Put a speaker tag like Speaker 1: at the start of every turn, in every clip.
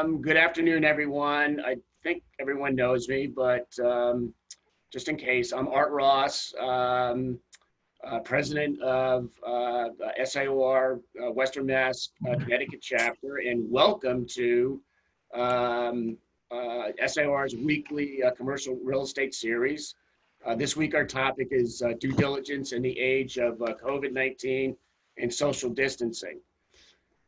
Speaker 1: Good afternoon, everyone. I think everyone knows me, but just in case, I'm Art Ross, president of SIOR, Western Mass, Connecticut chapter, and welcome to SIOR's weekly commercial real estate series. This week, our topic is due diligence in the age of COVID-19 and social distancing.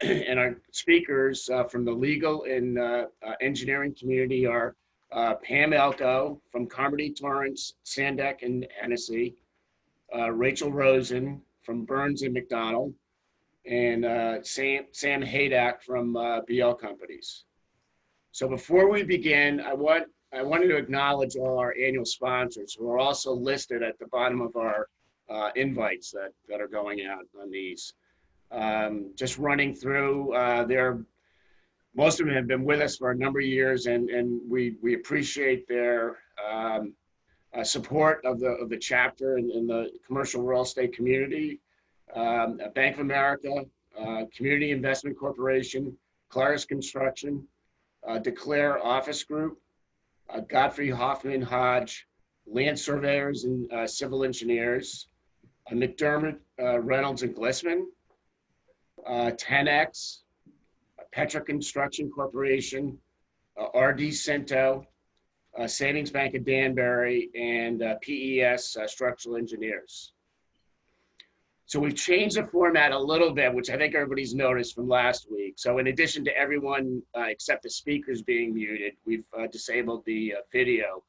Speaker 1: And our speakers from the legal and engineering community are Pamela Elkow from Carmody, Torrance, Sandak, and Hennessey, Rachel Rosen from Burns and McDonnell, and Sam Haydock from BL Companies. So before we begin, I wanted to acknowledge all our annual sponsors who are also listed at the bottom of our invites that are going out on these. Just running through, most of them have been with us for a number of years, and we appreciate their support of the chapter and the commercial real estate community. Bank of America, Community Investment Corporation, Claris Construction, Declare Office Group, Godfrey Hoffman Hodge, Land Surveyors and Civil Engineers, McDermott, Reynolds and Glissman, 10X, Petra Construction Corporation, RD Cinto, Savings Bank of Danbury, and PES Structural Engineers. So we've changed the format a little bit, which I think everybody's noticed from last week. So in addition to everyone except the speakers being muted, we've disabled the video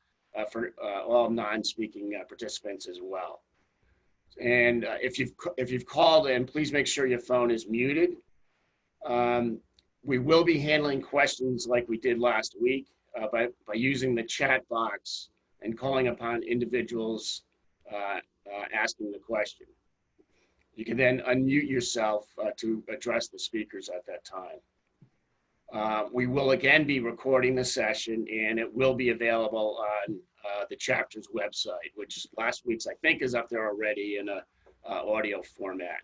Speaker 1: for all non-speaking participants as well. And if you've called in, please make sure your phone is muted. We will be handling questions like we did last week by using the chat box and calling upon individuals asking the question. You can then unmute yourself to address the speakers at that time. We will again be recording the session, and it will be available on the chapter's website, which last week's I think is up there already in a audio format.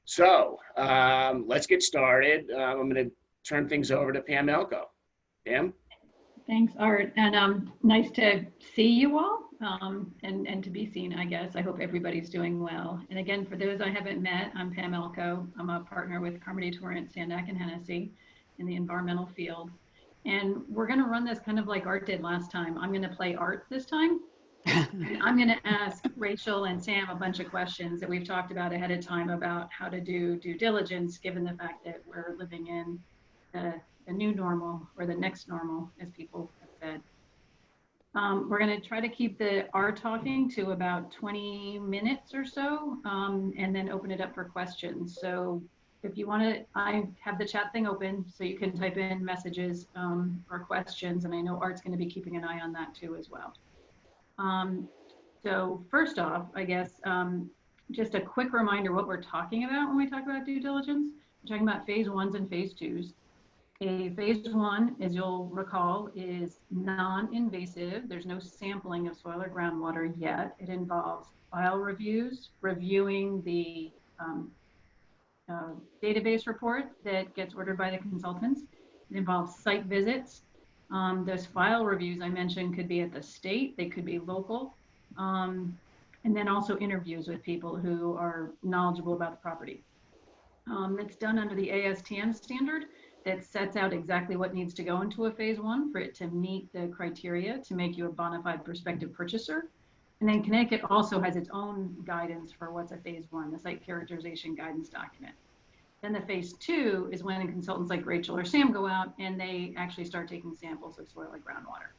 Speaker 1: So let's get started. I'm going to turn things over to Pam Elkow. Pam?
Speaker 2: Thanks, Art, and nice to see you all and to be seen, I guess. I hope everybody's doing well. And again, for those I haven't met, I'm Pam Elkow. I'm a partner with Carmody, Torrance, Sandak, and Hennessey in the environmental field. And we're going to run this kind of like Art did last time. I'm going to play Art this time. And I'm going to ask Rachel and Sam a bunch of questions that we've talked about ahead of time about how to do due diligence, given the fact that we're living in the new normal, or the next normal, as people have said. We're going to try to keep our talking to about 20 minutes or so, and then open it up for questions. So if you want to, I have the chat thing open, so you can type in messages or questions, and I know Art's going to be keeping an eye on that too as well. So first off, I guess, just a quick reminder what we're talking about when we talk about due diligence. We're talking about phase ones and phase twos. A phase one, as you'll recall, is non-invasive. There's no sampling of soil or groundwater yet. It involves file reviews, reviewing the database report that gets ordered by the consultants. It involves site visits. Those file reviews I mentioned could be at the state, they could be local, and then also interviews with people who are knowledgeable about the property. It's done under the ASTM standard that sets out exactly what needs to go into a phase one for it to meet the criteria to make you a bona fide prospective purchaser. And then Connecticut also has its own guidance for what's a phase one, the site characterization guidance document. Then the phase two is when consultants like Rachel or Sam go out and they actually start taking samples of soil and groundwater.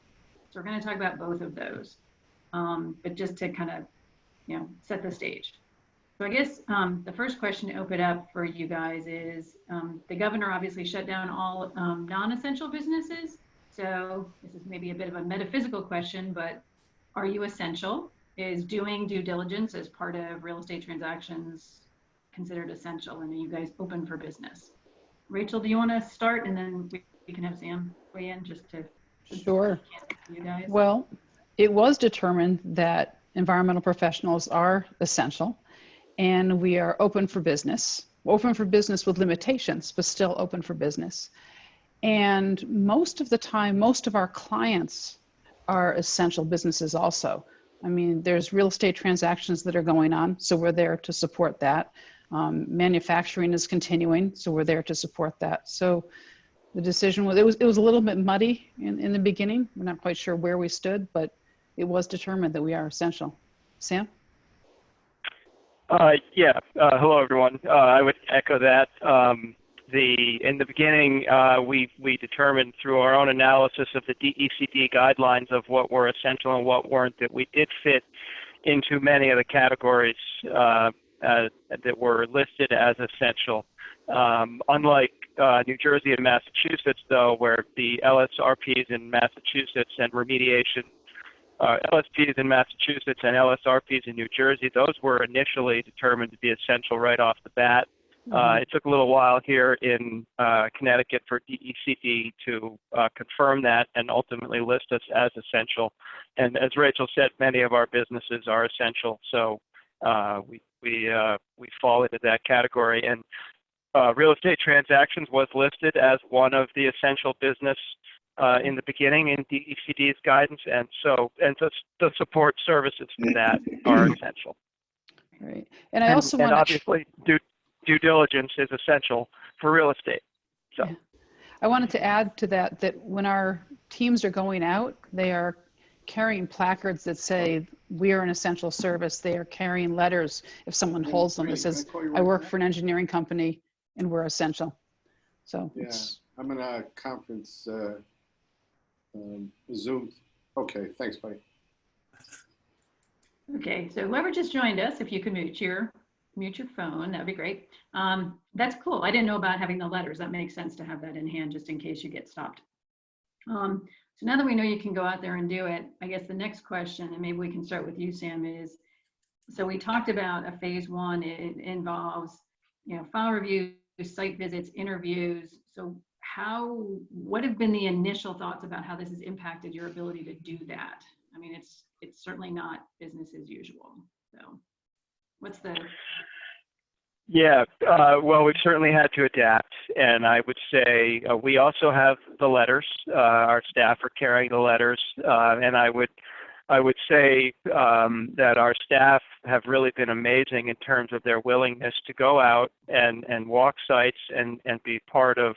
Speaker 2: So we're going to talk about both of those, but just to kind of, set the stage. So I guess the first question to open up for you guys is, the governor obviously shut down all non-essential businesses. So this is maybe a bit of a metaphysical question, but are you essential? Is doing due diligence as part of real estate transactions considered essential? And are you guys open for business? Rachel, do you want to start, and then we can have Sam weigh in just to.
Speaker 3: Sure.
Speaker 2: You guys.
Speaker 3: Well, it was determined that environmental professionals are essential, and we are open for business with limitations, but still open for business. And most of the time, most of our clients are essential businesses also. I mean, there's real estate transactions that are going on, so we're there to support that. Manufacturing is continuing, so we're there to support that. So the decision was, it was a little bit muddy in the beginning. We're not quite sure where we stood, but it was determined that we are essential. Sam?
Speaker 4: Hello, everyone. I would echo that. In the beginning, we determined through our own analysis of the DECD guidelines of what were essential and what weren't, that we did fit into many of the categories that were listed as essential. Unlike New Jersey and Massachusetts, though, where the LSRPs in Massachusetts and remediation, LSPs in Massachusetts and LSRPs in New Jersey, those were initially determined to be essential right off the bat. It took a little while here in Connecticut for DECD to confirm that and ultimately list us as essential. And as Rachel said, many of our businesses are essential, so we fall into that category. And real estate transactions was listed as one of the essential business in the beginning in DECD's guidance, and the support services for that are essential.
Speaker 3: Right, and I also want
Speaker 4: to obviously due diligence is essential for real estate. So, yeah.
Speaker 3: I wanted to add to that when our teams are going out, they are carrying placards that say we are an essential service. They are carrying letters if someone holds them that says, I work for an engineering company and we're essential. So
Speaker 5: yeah, I'm in a conference Zoom. Okay, thanks, buddy.
Speaker 2: Okay, so whoever just joined us, if you could mute your phone, that'd be great. That's cool. I didn't know about having the letters. That makes sense to have that in hand just in case you get stopped. So now that we know you can go out there and do it, I guess the next question, and maybe we can start with you, Sam, is, so we talked about a phase one. It involves, file reviews, site visits, interviews. So what have been the initial thoughts about how this has impacted your ability to do that? I mean, it's certainly not business as usual. So what's the...
Speaker 4: Yeah, well, we've certainly had to adapt, and I would say we also have the letters. Our staff are carrying the letters, and I would say that our staff have really been amazing in terms of their willingness to go out and walk sites and be part of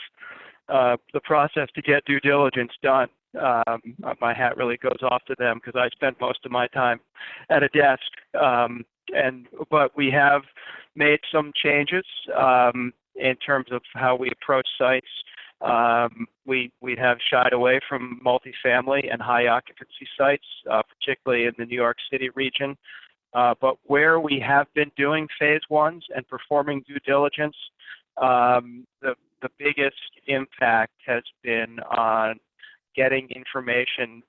Speaker 4: the process to get due diligence done. My hat really goes off to them because I spend most of my time at a desk. But we have made some changes in terms of how we approach sites. We have shied away from multifamily and high occupancy sites, particularly in the New York City region. But where we have been doing phase ones and performing due diligence, the biggest impact has been on getting information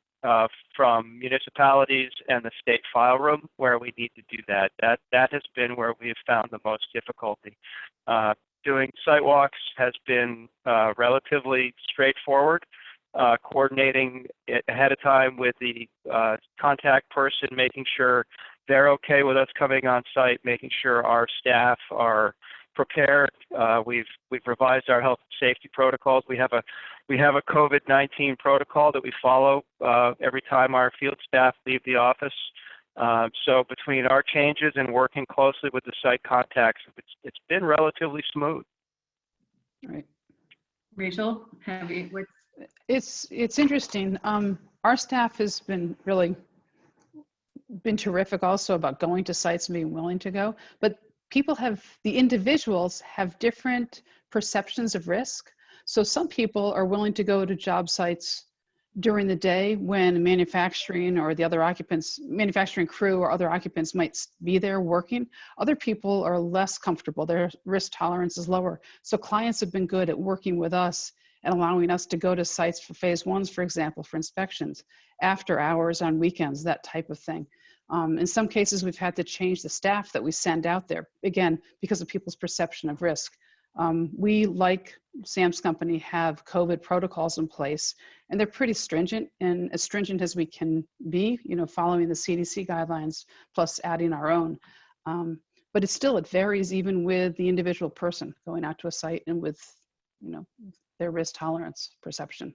Speaker 4: from municipalities and the state file room where we need to do that. That has been where we have found the most difficulty. Doing site walks has been relatively straightforward. Coordinating it ahead of time with the contact person, making sure they're okay with us coming on site, making sure our staff are prepared. We've revised our health and safety protocols. We have a COVID-19 protocol that we follow every time our field staff leave the office. So between our changes and working closely with the site contacts, it's been relatively smooth.
Speaker 3: Right.
Speaker 2: Rachel,
Speaker 3: it's interesting. Our staff has been terrific also about going to sites and being willing to go, but the individuals have different perceptions of risk. So some people are willing to go to job sites during the day when manufacturing or the other occupants, manufacturing crew or other occupants might be there working. Other people are less comfortable. Their risk tolerance is lower. So clients have been good at working with us and allowing us to go to sites for phase ones, for example, for inspections, after hours, on weekends, that type of thing. In some cases, we've had to change the staff that we send out there, again, because of people's perception of risk. We, like Sam's company, have COVID protocols in place, and they're pretty stringent, and as stringent as we can be, following the CDC guidelines, plus adding our own. But it varies even with the individual person going out to a site and with, their risk tolerance perception.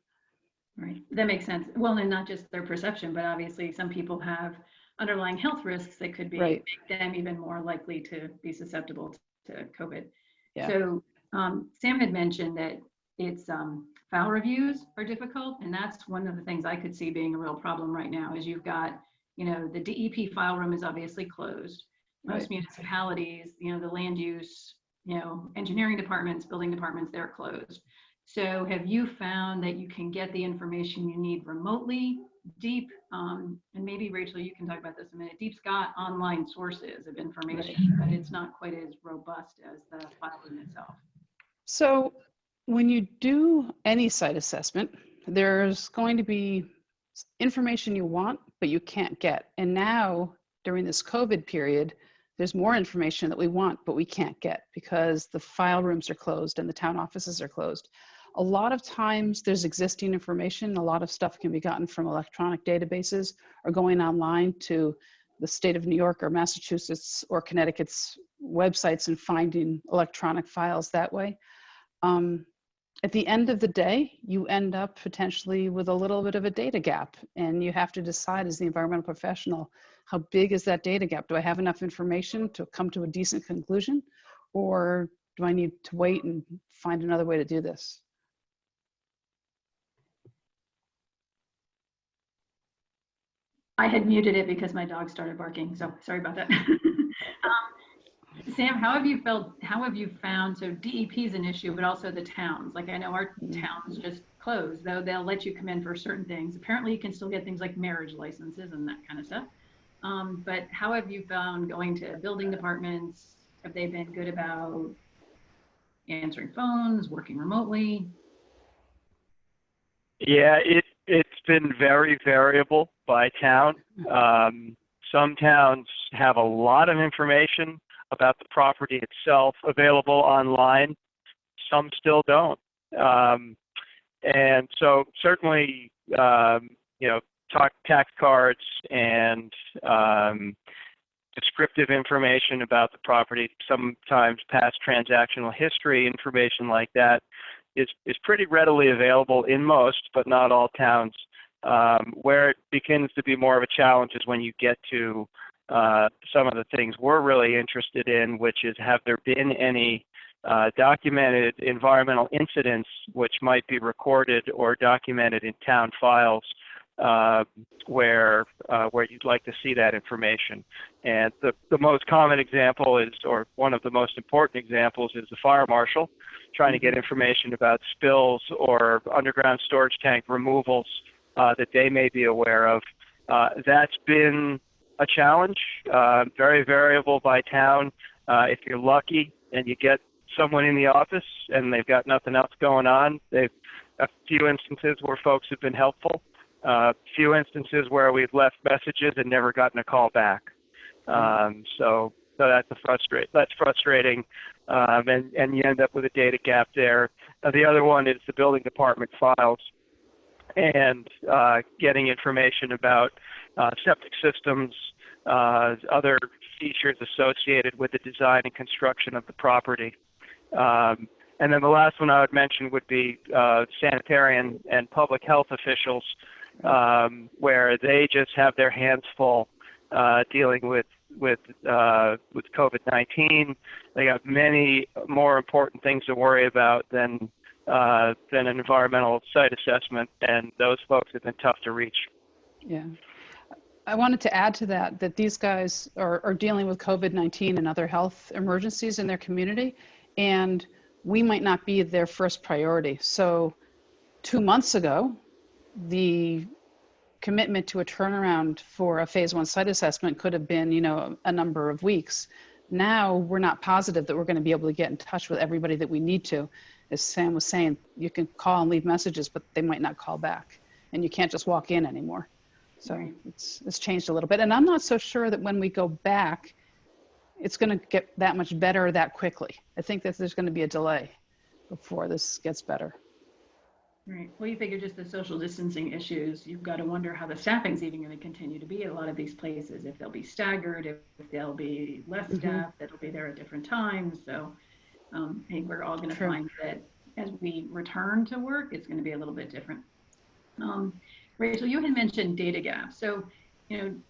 Speaker 2: Right, that makes sense. Well, and not just their perception, but obviously some people have underlying health risks that could be
Speaker 3: Right.
Speaker 2: make them even more likely to be susceptible to COVID.
Speaker 3: Yeah.
Speaker 2: So Sam had mentioned that it's file reviews are difficult, and that's one of the things I could see being a real problem right now. Is you've got, you know, the DEP file room is obviously closed. Most
Speaker 3: Right.
Speaker 2: municipalities, you know, the land use, you know, engineering departments, building departments, they're closed. So have you found that you can get the information you need remotely? Deep, and maybe Rachel, you can talk about this in a minute. Deep's got online sources of information, but it's not quite as robust as the file room itself.
Speaker 3: So when you do any site assessment, there's going to be information you want, but you can't get. And now during this COVID period, there's more information that we want, but we can't get because the file rooms are closed and the town offices are closed. A lot of times there's existing information. A lot of stuff can be gotten from electronic databases or going online to the state of New York or Massachusetts or Connecticut's websites and finding electronic files that way. At the end of the day, you end up potentially with a little bit of a data gap, and you have to decide as the environmental professional, how big is that data gap? Do I have enough information to come to a decent conclusion, or do I need to wait and find another way to do this?
Speaker 2: I had muted it because my dog started barking, so sorry about that. Sam, how have you found, so DEP is an issue, but also the towns. Like I know our towns just closed, though they'll let you come in for certain things. Apparently you can still get things like marriage licenses and that kind of stuff. But how have you found going to building departments? Have they been good about answering phones, working remotely?
Speaker 4: Yeah, it's been very variable by town. Some towns have a lot of information about the property itself available online. Some still don't. And so certainly, you know, tax cards and descriptive information about the property, sometimes past transactional history information like that is pretty readily available in most, but not all towns. Where it begins to be more of a challenge is when you get to some of the things we're really interested in, which is, have there been any documented environmental incidents which might be recorded or documented in town files where you'd like to see that information. And the most common example is, or one of the most important examples, is the fire marshal trying to get information about spills or underground storage tank removals that they may be aware of. That's been a challenge, very variable by town. If you're lucky and you get someone in the office and they've got nothing else going on, they've a few instances where folks have been helpful. Few instances where we've left messages and never gotten a call back. So that's frustrating, and you end up with a data gap there. The other one is the building department files and getting information about septic systems, other features associated with the design and construction of the property. And then the last one I would mention would be sanitarian and public health officials, where they just have their hands full dealing with COVID-19. They got many more important things to worry about than an environmental site assessment, and those folks have been tough to reach.
Speaker 3: Yeah. I wanted to add to that these guys are dealing with COVID-19 and other health emergencies in their community, and we might not be their first priority. So 2 months ago, the commitment to a turnaround for a phase 1 site assessment could have been, you know, a number of weeks. Now we're not positive that we're going to be able to get in touch with everybody that we need to. As Sam was saying, you can call and leave messages, but they might not call back, and you can't just walk in anymore. So it's changed a little bit. And I'm not so sure that when we go back, it's going to get that much better that quickly. I think that there's going to be a delay before this gets better.
Speaker 2: Right. Well, you figure just the social distancing issues, you've got to wonder how the staffing's even going to continue to be at a lot of these places, if they'll be staggered, if there'll be less staff that'll be there at different times. So I think we're all going to find that as we return to work, it's going to be a little bit different. Rachel, you had mentioned data gaps. So,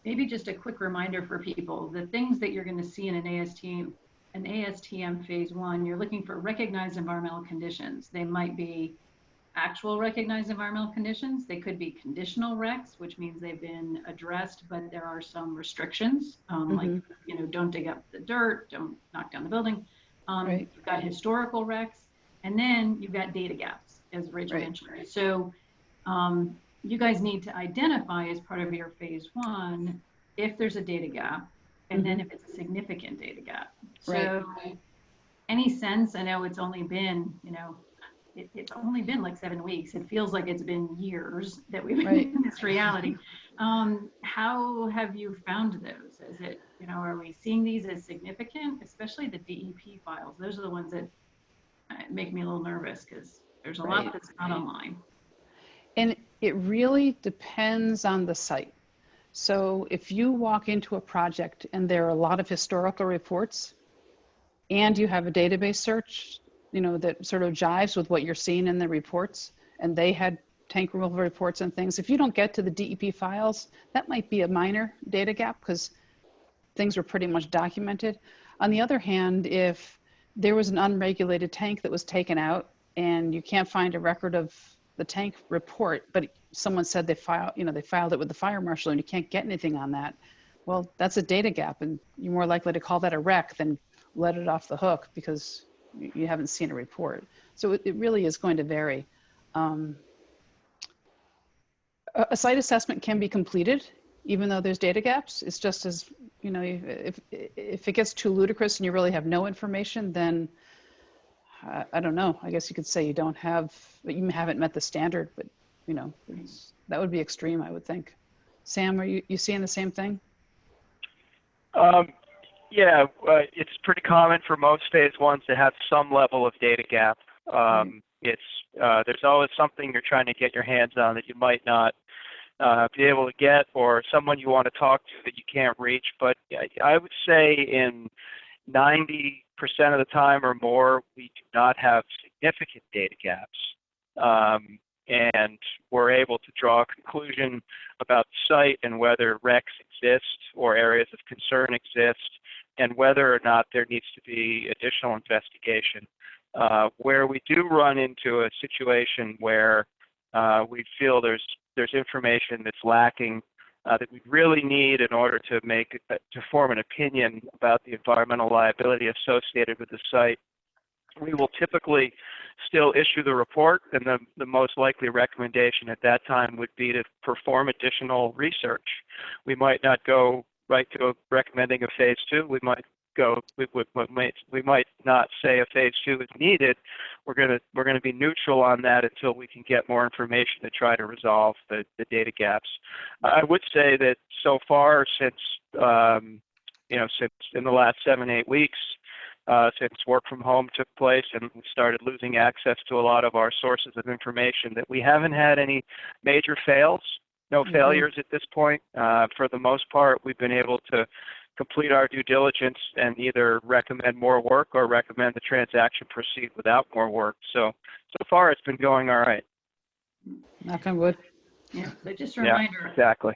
Speaker 2: maybe just a quick reminder for people, the things that you're going to see in an ASTM phase 1, you're looking for recognized environmental conditions. They might be actual recognized environmental conditions. They could be conditional recs, which means they've been addressed, but there are some restrictions, like, don't dig up the dirt, don't knock down the building.
Speaker 3: Right.
Speaker 2: You've got historical recs, and then you've got data gaps, as Rachel mentioned. So you guys need to identify as part of your phase 1 if there's a data gap, and then if it's a significant data gap. So any sense, I know it's only been, it's only been like 7 weeks. It feels like it's been years that we've been in this reality. How have you found those? Is it, are we seeing these as significant, especially the DEP files? Those are the ones that make me a little nervous because there's a lot that's not online.
Speaker 3: And it really depends on the site. So if you walk into a project and there are a lot of historical reports and you have a database search, that sort of jives with what you're seeing in the reports, and they had tank removal reports and things, if you don't get to the DEP files, that might be a minor data gap because things were pretty much documented. On the other hand, if there was an unregulated tank that was taken out and you can't find a record of the tank report, but someone said they filed it with the fire marshal and you can't get anything on that, well, that's a data gap, and you're more likely to call that a wreck than let it off the hook because you haven't seen a report. So it really is going to vary. A site assessment can be completed even though there's data gaps. It's just as, if it gets too ludicrous and you really have no information, then I don't know. I guess you could say you haven't met the standard, but that would be extreme, I would think. Sam, are you seeing the same thing?
Speaker 4: Yeah, it's pretty common for most phase 1s to have some level of data gap. There's always something you're trying to get your hands on that you might not be able to get, or someone you want to talk to that you can't reach. But I would say in 90% of the time or more, we do not have significant data gaps. And we're able to draw a conclusion about the site and whether recs exist or areas of concern exist, and whether or not there needs to be additional investigation. Where we do run into a situation where we feel there's information that's lacking that we really need in order to form an opinion about the environmental liability associated with the site, we will typically still issue the report, and the most likely recommendation at that time would be to perform additional research. We might not go right to recommending a phase 2. We might not say a phase 2 is needed. We're going to be neutral on that until we can get more information to try to resolve the data gaps. I would say that so far, since in the last 7-8 weeks, since work from home took place and we started losing access to a lot of our sources of information, that we haven't had any major fails. No failures at this point. For the most part, we've been able to complete our due diligence and either recommend more work or recommend the transaction proceed without more work. So far it's been going all right.
Speaker 3: Knock on wood.
Speaker 2: Yeah, but just a reminder.
Speaker 4: Yeah, exactly.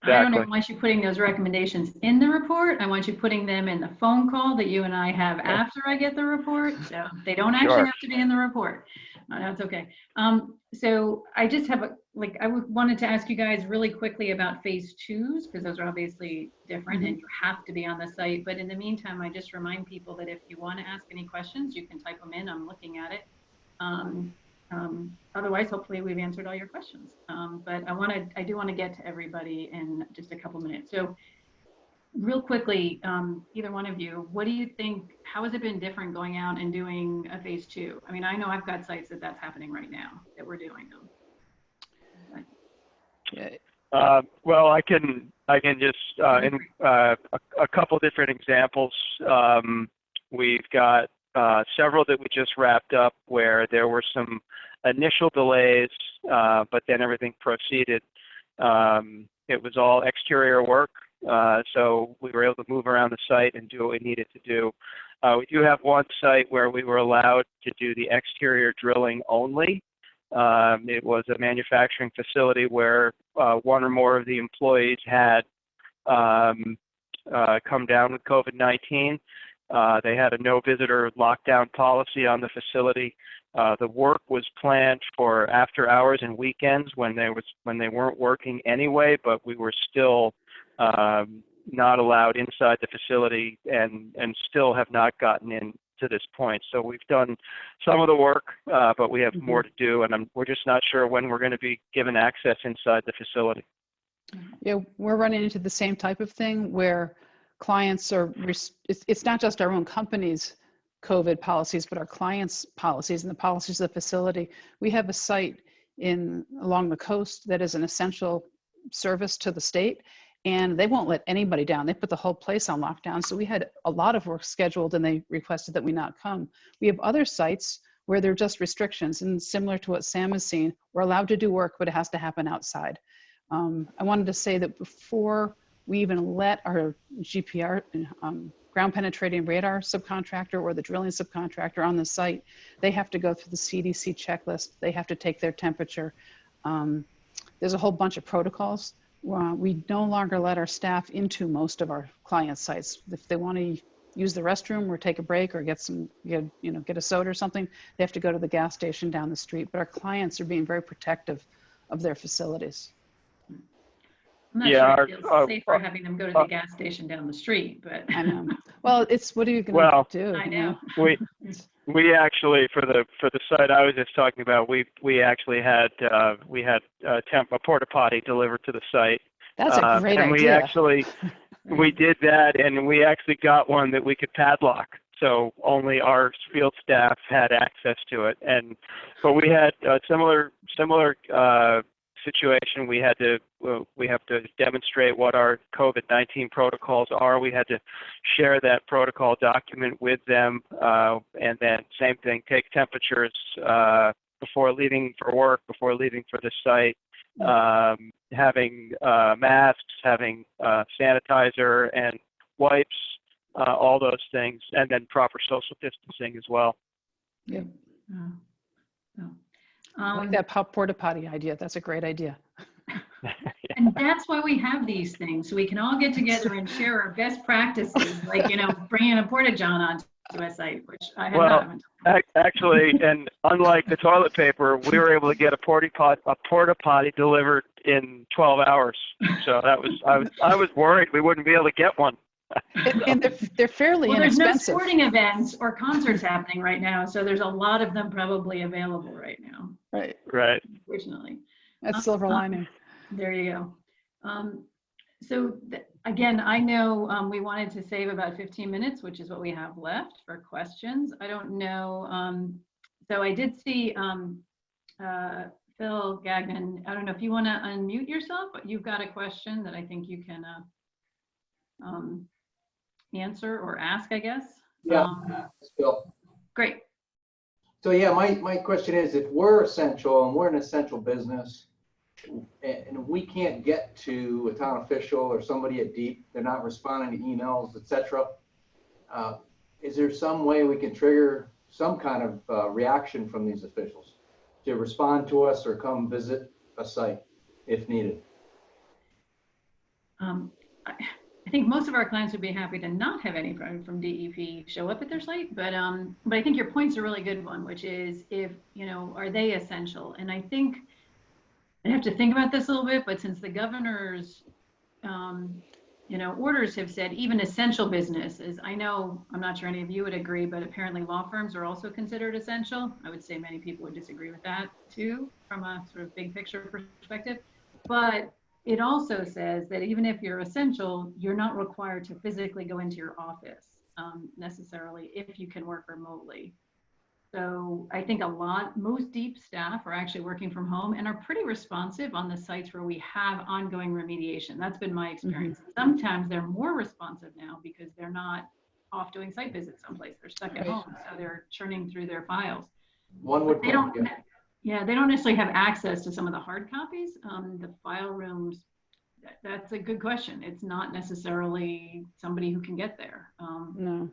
Speaker 2: I don't want you putting those recommendations in the report. I want you putting them in the phone call that you and I have after I get the report. So they don't actually have to be in the report. That's okay. So I just have I wanted to ask you guys really quickly about phase 2s, because those are obviously different and you have to be on the site. But in the meantime, I just remind people that if you want to ask any questions, you can type them in. I'm looking at it. Otherwise, hopefully we've answered all your questions. But I do want to get to everybody in just a couple minutes. So real quickly, either one of you, what do you think, how has it been different going out and doing a phase 2? I mean, I know I've got sites that's happening right now that we're doing them.
Speaker 4: Well, I can just, in a couple different examples, we've got several that we just wrapped up where there were some initial delays, but then everything proceeded. It was all exterior work, So we were able to move around the site and do what we needed to do. We do have one site where we were allowed to do the exterior drilling only. It was a manufacturing facility where one or more of the employees had come down with COVID-19. They had a no visitor lockdown policy on the facility. The work was planned for after hours and weekends when they weren't working anyway, but we were still not allowed inside the facility and still have not gotten in to this point. So we've done some of the work, but we have more to do, and we're just not sure when we're going to be given access inside the facility.
Speaker 3: Yeah, we're running into the same type of thing where clients are, it's not just our own company's COVID policies, but our clients' policies and the policies of the facility. We have a site along the coast that is an essential service to the state, and they won't let anybody down. They put the whole place on lockdown. So we had a lot of work scheduled and they requested that we not come. We have other sites where there are just restrictions, and similar to what Sam has seen, we're allowed to do work, but it has to happen outside. I wanted to say that before we even let our GPR, ground penetrating radar subcontractor or the drilling subcontractor on the site, they have to go through the CDC checklist. They have to take their temperature. There's a whole bunch of protocols. We no longer let our staff into most of our client sites. If they want to use the restroom or take a break or get a soda or something, they have to go to the gas station down the street. But our clients are being very protective of their facilities.
Speaker 2: I'm not sure it feels safer having them go to the gas station down the street, but.
Speaker 3: I know. Well, what are you going to do?
Speaker 2: I know.
Speaker 4: We actually, for the site I was just talking about, we actually had a porta potty delivered to the site.
Speaker 3: That's a great
Speaker 4: and
Speaker 3: idea.
Speaker 4: we did that, and we actually got one that we could padlock. So only our field staff had access to it. But we had a similar situation. We have to demonstrate what our COVID-19 protocols are. We had to share that protocol document with them, and then same thing, take temperatures before leaving for work, before leaving for the site, having masks, having sanitizer and wipes, all those things, and then proper social distancing as well.
Speaker 3: Yeah. I like that porta potty idea. That's a great idea.
Speaker 2: And that's why we have these things, so we can all get together and share our best practices, like, bringing a porta john onto a site, which I have not.
Speaker 4: Actually, and unlike the toilet paper, we were able to get a porta potty delivered in 12 hours. So I was worried we wouldn't be able to get one.
Speaker 3: And they're fairly
Speaker 2: inexpensive.
Speaker 3: There's
Speaker 2: no sporting events or concerts happening right now, so there's a lot of them probably available right now.
Speaker 4: Right.
Speaker 2: Unfortunately.
Speaker 3: That's silver lining.
Speaker 2: There you go. Again, I know we wanted to save about 15 minutes, which is what we have left for questions. I don't know. So I did see Phil Gagnon. I don't know if you want to unmute yourself, but you've got a question that I think you can answer or ask, I guess.
Speaker 6: Yeah, Phil.
Speaker 2: Great.
Speaker 6: So yeah, my question is, if we're essential and we're an essential business and we can't get to a town official or somebody at DEEP, they're not responding to emails, etc. Is there some way we can trigger some kind of reaction from these officials to respond to us or come visit a site if needed?
Speaker 2: I think most of our clients would be happy to not have any from DEP show up at their site, but I think your point's a really good one, which is if, are they essential? And I think I have to think about this a little bit, but since the governor's, orders have said even essential businesses, I'm not sure any of you would agree, but apparently law firms are also considered essential. I would say many people would disagree with that too, from a sort of big picture perspective. But it also says that even if you're essential, you're not required to physically go into your office necessarily if you can work remotely. So I think most DEEP staff are actually working from home and are pretty responsive on the sites where we have ongoing remediation. That's been my experience. Sometimes they're more responsive now because they're not off doing site visits someplace. They're stuck at home, so they're churning through their files. They don't necessarily have access to some of the hard copies. The file rooms That's a good question. It's not necessarily somebody who can get there.
Speaker 3: No.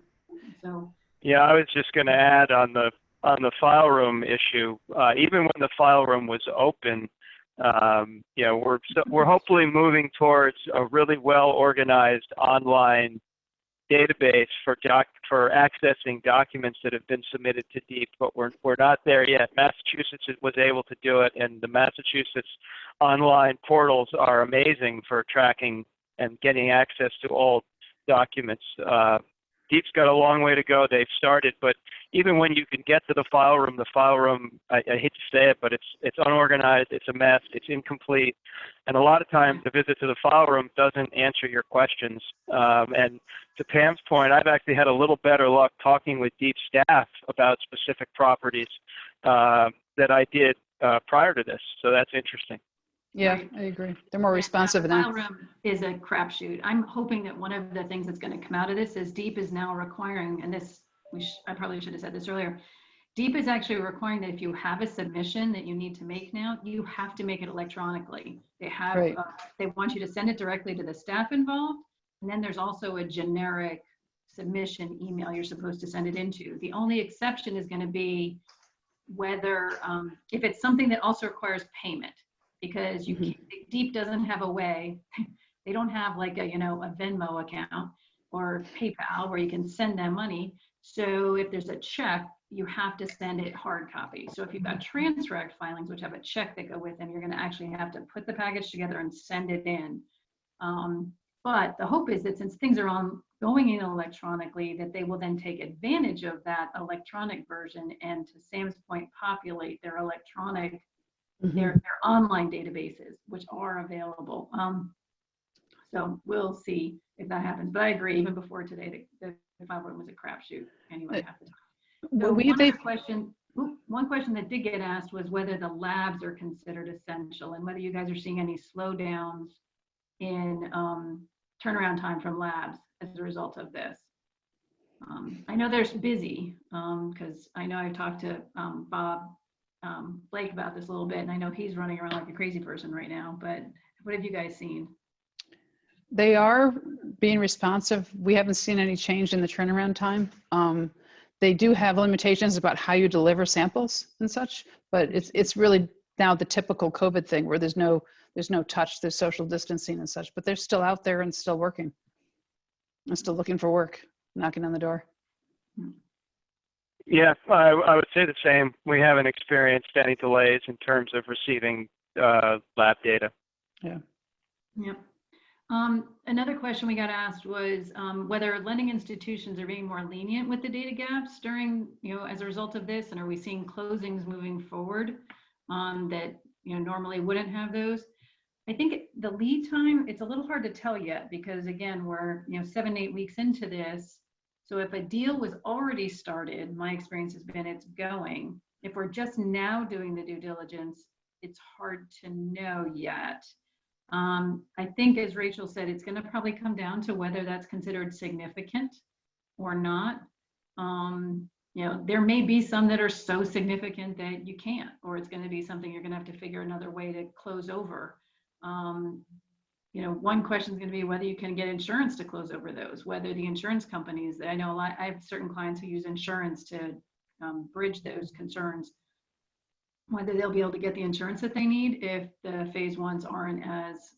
Speaker 2: So
Speaker 4: Yeah, I was just going to add on the file room issue. Even when the file room was open, you know, we're hopefully moving towards a really well organized online database for accessing documents that have been submitted to DEEP, but we're not there yet. Massachusetts was able to do it, and the Massachusetts online portals are amazing for tracking and getting access to all documents. DEEP's got a long way to go. They've started, but even when you can get to the file room, I hate to say it, but it's unorganized, it's a mess, it's incomplete, and a lot of times the visit to the file room doesn't answer your questions. And to Pam's point, I've actually had a little better luck talking with DEEP staff about specific properties that I did prior to this, so that's interesting.
Speaker 3: Yeah,
Speaker 2: Right.
Speaker 3: I agree. They're more
Speaker 2: Yeah,
Speaker 3: responsive
Speaker 2: the
Speaker 3: now.
Speaker 2: file room is a crapshoot. I'm hoping that one of the things that's going to come out of this is DEEP is now requiring, and this, I probably should have said this earlier, DEEP is actually requiring that if you have a submission that you need to make now, you have to make it electronically. They have,
Speaker 3: Right.
Speaker 2: they want you to send it directly to the staff involved, and then there's also a generic submission email you're supposed to send it into. The only exception is going to be whether, if it's something that also requires payment, because you can't, DEEP doesn't have a way, they don't have like a, you know, a Venmo account or PayPal where you can send them money. So if there's a check, you have to send it hard copy. So if you've got transfer act filings, which have a check that go with them, you're going to actually have to put the package together and send it in. But the hope is that since things are going in electronically, that they will then take advantage of that electronic version and, to Sam's point, populate their electronic, their online databases, which are available. So we'll see if that happens. But I agree, even before today, the file room was a crapshoot anyway. Half the time. So one question that did get asked was whether the labs are considered essential and whether you guys are seeing any slowdowns in turnaround time from labs as a result of this. I know there's busy because I know I've talked to Bob Blake about this a little bit, and I know he's running around like a crazy person right now, but what have you guys seen?
Speaker 3: They are being responsive. We haven't seen any change in the turnaround time. They do have limitations about how you deliver samples and such, but it's really now the typical COVID thing where there's no touch, there's social distancing and such, but they're still out there and still working. I'm still looking for work, knocking on the door.
Speaker 4: Yeah, I would say the same. We haven't experienced any delays in terms of receiving lab data.
Speaker 3: Yeah.
Speaker 2: Yep. Another question we got asked was whether lending institutions are being more lenient with the data gaps during, as a result of this, and are we seeing closings moving forward that, normally wouldn't have those? I think the lead time, it's a little hard to tell yet because again, we're, 7 to 8 weeks into this. So if a deal was already started, my experience has been it's going. If we're just now doing the due diligence, it's hard to know yet. I think, as Rachel said, it's going to probably come down to whether that's considered significant or not. There may be some that are so significant that you can't, or it's going to be something you're going to have to figure another way to close over. One question is going to be whether you can get insurance to close over those, whether the insurance companies, I know I have certain clients who use insurance to bridge those concerns, whether they'll be able to get the insurance that they need if the phase ones aren't as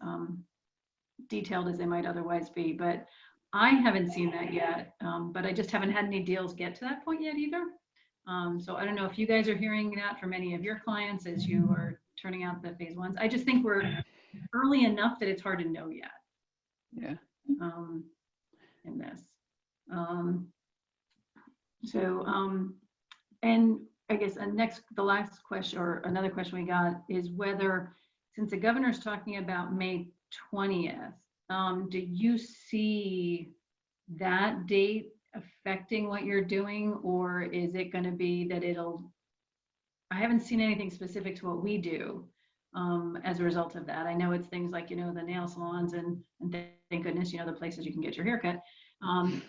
Speaker 2: detailed as they might otherwise be. But I haven't seen that yet, but I just haven't had any deals get to that point yet either. So I don't know if you guys are hearing that from any of your clients as you are turning out the phase ones. I just think we're early enough that it's hard to know yet.
Speaker 3: Yeah.
Speaker 2: In this. And I guess the last question, or another question we got, is whether, since the governor's talking about May 20th, do you see that date affecting what you're doing, or is it going to be that I haven't seen anything specific to what we do as a result of that. I know it's things like, the nail salons and thank goodness, the places you can get your haircut.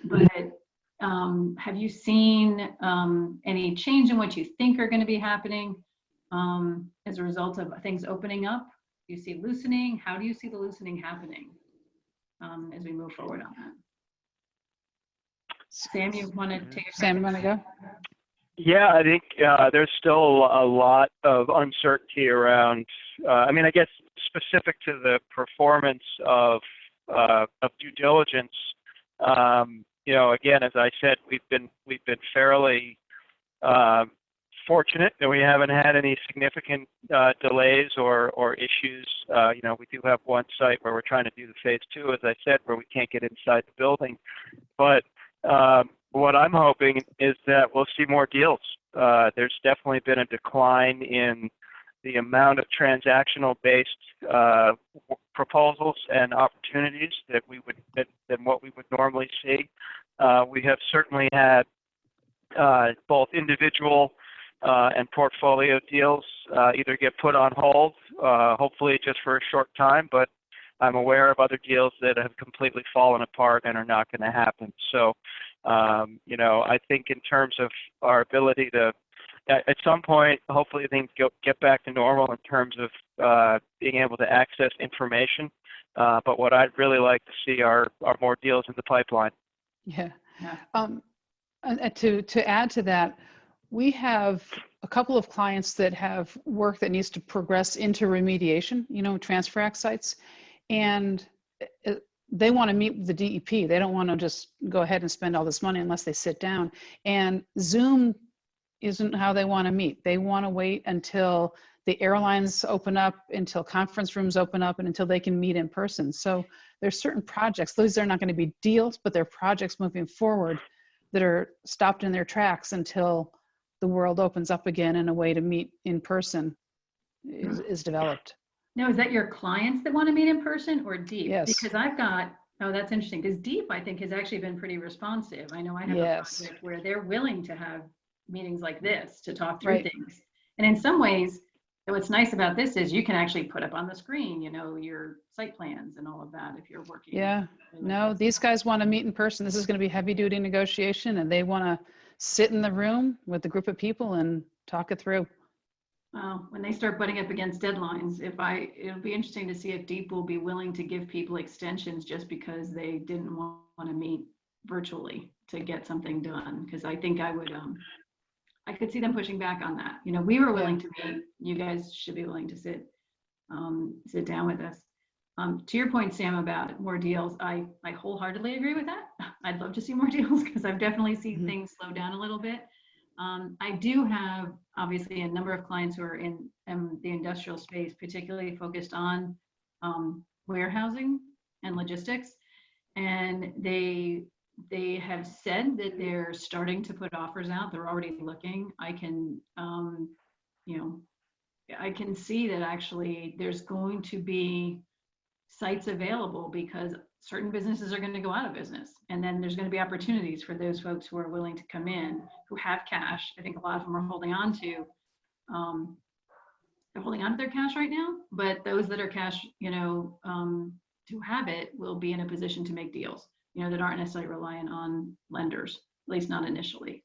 Speaker 2: But have you seen any change in what you think are going to be happening as a result of things opening up Do you see loosening? How do you see the loosening happening as we move forward on that? Sam, you want to take a
Speaker 3: Sam, you want to go?
Speaker 4: Yeah, I think there's still a lot of uncertainty around, I mean, I guess specific to the performance of due diligence. You know, again, as I said, we've been fairly fortunate that we haven't had any significant delays or issues. You know, we do have one site where we're trying to do the phase 2, as I said, where we can't get inside the building. But what I'm hoping is that we'll see more deals. There's definitely been a decline in the amount of transactional-based proposals and opportunities that than what we would normally see. We have certainly had both individual and portfolio deals either get put on hold, hopefully just for a short time, but I'm aware of other deals that have completely fallen apart and are not going to happen. So, you know, I think in terms of our ability to, at some point, hopefully things get back to normal in terms of being able to access information. But what I'd really like to see are more deals in the pipeline.
Speaker 3: Yeah. And to add to that, we have a couple of clients that have work that needs to progress into remediation, you know, transfer act sites. And they want to meet with the DEP. They don't want to just go ahead and spend all this money unless they sit down. And Zoom isn't how they want to meet. They want to wait until the airlines open up, until conference rooms open up, and until they can meet in person. So there's certain projects, those are not going to be deals, but they're projects moving forward that are stopped in their tracks until the world opens up again and a way to meet in person is developed.
Speaker 2: Now, is that your clients that want to meet in person or DEEP?
Speaker 3: Yes.
Speaker 2: Because I've got, oh, that's interesting, because DEEP, I think, has actually been pretty responsive. I know I have
Speaker 3: Yes.
Speaker 2: a project where they're willing to have meetings like this to talk through
Speaker 3: Right.
Speaker 2: things. And in some ways, what's nice about this is you can actually put up on the screen, you know, your site plans and all of that if you're working.
Speaker 3: Yeah, no, these guys want to meet in person. This is going to be heavy duty negotiation, and they want to sit in the room with a group of people and talk it through.
Speaker 2: When they start butting up against deadlines, it'll be interesting to see if DEEP will be willing to give people extensions just because they didn't want to meet virtually to get something done. Because I think I could see them pushing back on that. You know, we were willing to meet. You guys should be willing to sit down with us. To your point, Sam, about more deals, I wholeheartedly agree with that. I'd love to see more deals because I've definitely seen things slow down a little bit. I do have obviously a number of clients who are in the industrial space, particularly focused on warehousing and logistics, and they have said that they're starting to put offers out. They're already looking. I can you know, I can see that actually there's going to be sites available because certain businesses are going to go out of business. And then there's going to be opportunities for those folks who are willing to come in, who have cash. I think a lot of them are holding on to their cash right now, but those that are cash, you know, who have it will be in a position to make deals, you know, that aren't necessarily reliant on lenders, at least not initially.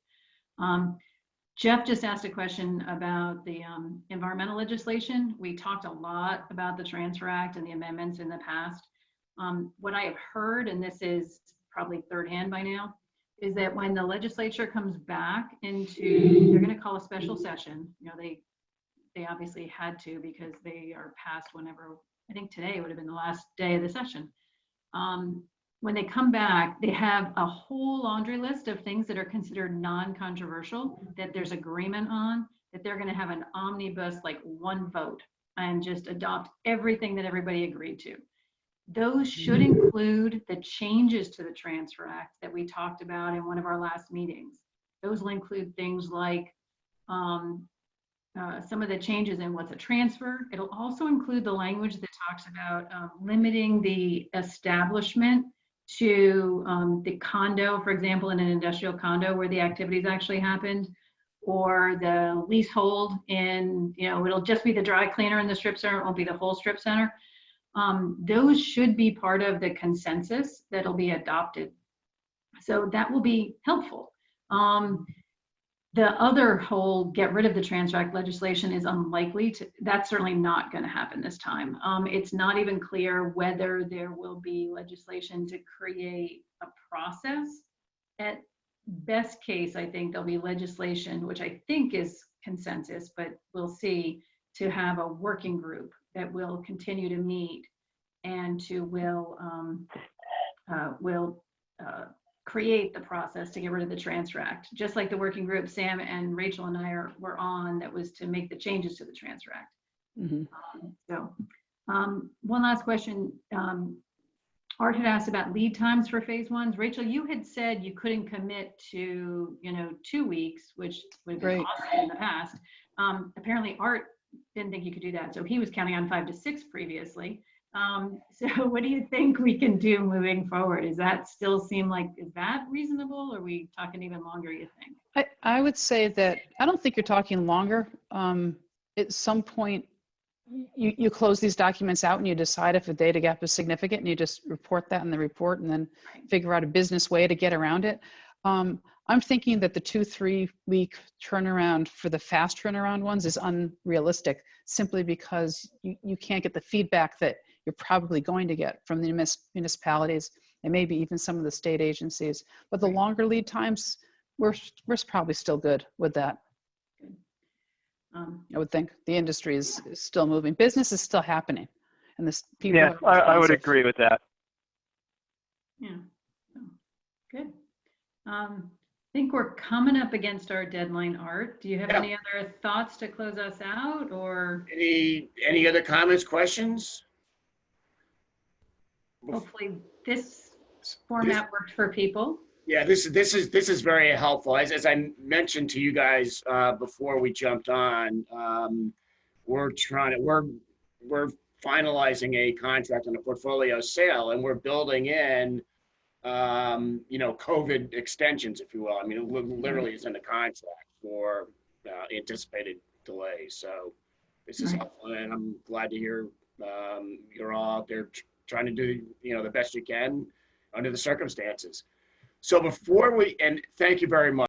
Speaker 2: Jeff just asked a question about the environmental legislation. We talked a lot about the Transfer Act and the amendments in the past. What I have heard, and this is probably third hand by now, is that when the legislature comes back into, they're going to call a special session. You know, they obviously had to because they are passed whenever, I think today would have been the last day of the session. When they come back, they have a whole laundry list of things that are considered non-controversial, that there's agreement on, that they're going to have an omnibus, like one vote, and just adopt everything that everybody agreed to. Those should include the changes to the Transfer Act that we talked about in one of our last meetings. Those will include things like some of the changes in what's a transfer. It'll also include the language that talks about limiting the establishment to the condo, for example, in an industrial condo where the activities actually happened, or the leasehold in, you know, it'll just be the dry cleaner in the strip center, it won't be the whole strip center. Those should be part of the consensus that'll be adopted. So that will be helpful. The other whole get rid of the Trans Act legislation is unlikely to, that's certainly not going to happen this time. It's not even clear whether there will be legislation to create a process. At best case, I think there'll be legislation, which I think is consensus, but we'll see, to have a working group that will continue to meet and will create the process to get rid of the Transfer Act, just like the working group Sam and Rachel and I were on, that was to make the changes to the Transfer Act. One last question. Art had asked about lead times for phase ones. Rachel, you had said you couldn't commit to 2 weeks, which would have been awesome in the past. Apparently Art didn't think you could do that, so he was counting on 5 to 6 previously. So what do you think we can do moving forward? Is that still seem like, is that reasonable? Or are we talking even longer, you think?
Speaker 3: I would say that I don't think you're talking longer. At some point, you close these documents out and you decide if a data gap is significant, and you just report that in the report and then figure out a business way to get around it. I'm thinking that the 2-3 week turnaround for the fast turnaround ones is unrealistic, simply because you can't get the feedback that you're probably going to get from the municipalities and maybe even some of the state agencies. But the longer lead times, we're probably still good with that. I would think the industry is still moving. Business is still happening. And this people.
Speaker 4: Yeah, I would agree with that.
Speaker 2: Yeah, good. I think we're coming up against our deadline, Art. Do you have any other thoughts to close us out, or?
Speaker 1: Any other comments, questions?
Speaker 2: Hopefully this format worked for people.
Speaker 1: Yeah, this is very helpful. As I mentioned to you guys before we jumped on, we're finalizing a contract on a portfolio sale, and we're building in COVID extensions, if you will. I mean, it literally is in the contract for anticipated delays. So this is helpful, and I'm glad to hear you're all out there trying to do the best you can under the circumstances. So before and thank you very much.